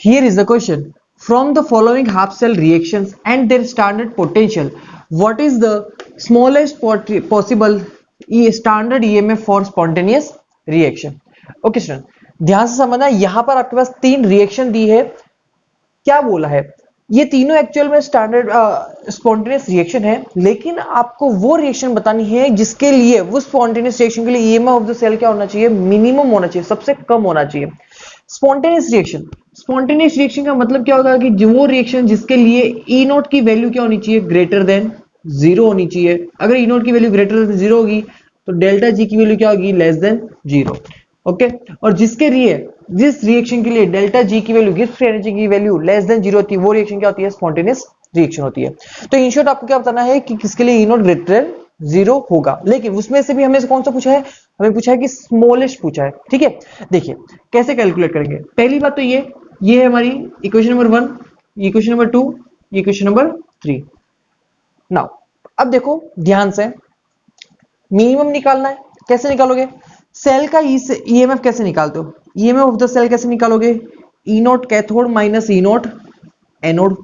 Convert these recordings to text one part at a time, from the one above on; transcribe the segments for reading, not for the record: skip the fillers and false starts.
Here is the question. From the following half cell reactions and their standard potential, what is the smallest possible standard EMF for spontaneous reaction? Okay student, ध्यान से समझना, यहां पर आपके पास तीन reaction दी है. क्या बोला है? ये तीनों एक्चुअल में स्टैंडर्ड स्पॉन्टेनियस रिएक्शन है, लेकिन आपको वो रिएक्शन बतानी है जिसके लिए, वो स्पॉन्टेनियस रिएक्शन के लिए ईएमएफ ऑफ द सेल क्या होना चाहिए? मिनिमम होना चाहिए, सबसे कम होना चाहिए. स्पॉन्टेनियस रिएक्शन का मतलब क्या होगा कि जो वो रिएक्शन जिसके लिए ई नोट की वैल्यू क्या होनी चाहिए? ग्रेटर देन जीरो होनी चाहिए. अगर ई नोट की वैल्यू ग्रेटर देन जीरो होगी तो डेल्टा जी की वैल्यू क्या होगी? Less than zero. ओके, और जिसके लिए, जिस रिएक्शन के लिए डेल्टा जी की वैल्यू, गिब्स फ्री एनर्जी की वैल्यू लेस देन जीरो होती है, वो रिएक्शन क्या होती है? स्पॉन्टेनियस रिएक्शन होती है. तो इन शॉर्ट आपको क्या बताना है कि किसके लिए ई नोट ग्रेटर देन जीरो होगा. लेकिन उसमें से भी हमें कौन सा पूछा है? हमें पूछा है कि स्मॉलेस्ट पूछा है. ठीक है, देखिए कैसे कैलकुलेट करेंगे. पहली बात तो ये है हमारी equation number 1, equation number 2, equation number 3. Now अब देखो ध्यान से, मिनिमम निकालना है. कैसे निकालोगे? सेल का ईएमएफ कैसे निकालते हो? ईएमएफ ऑफ द सेल कैसे निकालोगे? ई nought cathode minus E nought anode.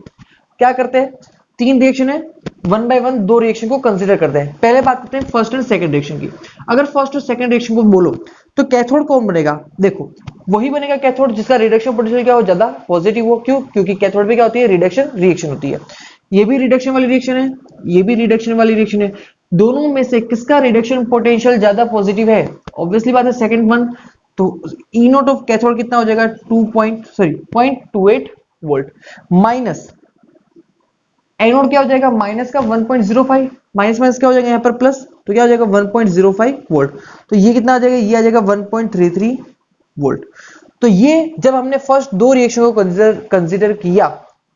क्या करते हैं? तीन रिएक्शन है, वन बाय वन दो रिएक्शन को कंसीडर करते हैं. पहले बात करते हैं फर्स्ट एंड सेकंड रिएक्शन की. अगर फर्स्ट और सेकंड रिएक्शन को बोलो तो कैथोड कौन बनेगा? देखो वही बनेगा कैथोड जिसका रिडक्शन पोटेंशियल क्या हो? ज्यादा पॉजिटिव हो. क्यों? क्योंकि कैथोड में क्या होती है? रिडक्शन रिएक्शन होती है. ये भी रिडक्शन वाली रिएक्शन है, ये भी रिडक्शन वाली रिएक्शन है. दोनों में से किसका रिडक्शन पोटेंशियल ज्यादा पॉजिटिव है? ऑब्वियसली बात है सेकंड वन. तो ई नोट ऑफ कैथोड कितना हो जाएगा? 0.28 वोल्ट माइनस एनोड क्या हो जाएगा? माइनस का 1.05, माइनस माइनस क्या हो जाएगा यहाँ पर? प्लस. तो क्या हो जाएगा? 1.05 वोल्ट. तो ये कितना आ जाएगा? ये आ जाएगा 1.33 वोल्ट. तो ये जब हमने फर्स्ट दो रिएक्शन को कंसीडर किया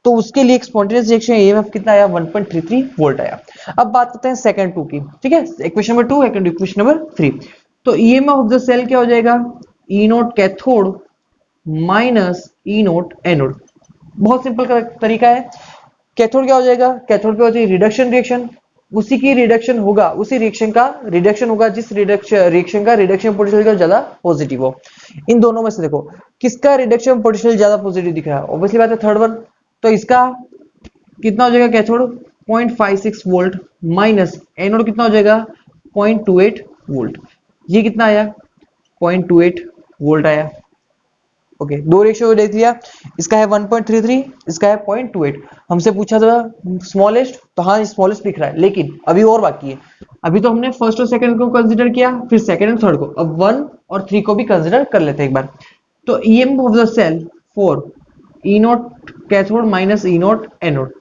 तो उसके लिए स्पॉन्टेनियस रिएक्शन ईएमएफ कितना आया? 1.33 वोल्ट आया. अब बात करते हैं सेकंड टू की. ठीक है, इक्वेशन नंबर 2, इक्वेशन नंबर 3. तो ईएमएफ ऑफ द सेल क्या हो जाएगा? ई nought cathode minus E nought anode. बहुत सिंपल तरीका है. कैथोड क्या हो जाएगा? कैथोड पे होती है रिडक्शन रिएक्शन, उसी की रिडक्शन होगा, उसी रिएक्शन का रिडक्शन होगा जिस रिएक्शन का रिडक्शन पोटेंशियल ज्यादा पॉजिटिव हो. इन दोनों में से देखो किसका रिडक्शन पोटेंशियल ज्यादा पॉजिटिव दिख रहा है? ऑब्वियसली बात है थर्ड वन. तो इसका कितना हो जाएगा? कैथोड 0.56 वोल्ट माइनस एनोड कितना हो जाएगा? 0.28 वोल्ट. ये कितना आया? 0.28 वोल्ट आया. ओके, दो रेशियो देख लिया. इसका है 1.33, इसका है 0.28. हमसे पूछा था स्मॉलेस्ट, तो हाँ स्मॉलेस्ट दिख रहा है, लेकिन अभी और बाकी है. अभी तो हमने फर्स्ट और सेकंड को कंसीडर किया, फिर सेकंड और थर्ड को. अब 1 और 3 को भी कंसीडर कर लेते हैं एक बार. तो EMF of the cell for E nought cathode minus E nought anode.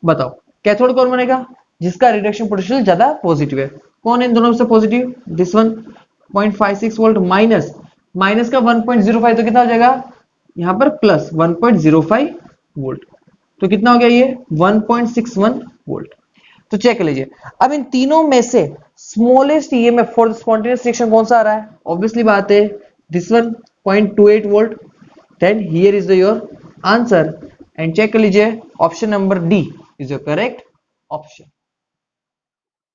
बताओ कैथोड कौन बनेगा? जिसका रिडक्शन पोटेंशियल ज्यादा पॉजिटिव है. कौन है इन दोनों से positive? This one 0.56 volt minus minus का 1.05, तो कितना हो जाएगा यहां पर? Plus 1.05 volt. तो कितना हो गया ये? 1.61 वोल्ट. तो चेक कर लीजिए. अब इन तीनों में से smallest EMF for the spontaneous reaction कौन सा आ रहा है? ऑब्वियसली बात है this one 0.28 volt. Then here is your answer. And check कर लीजिए, option number D is your correct option.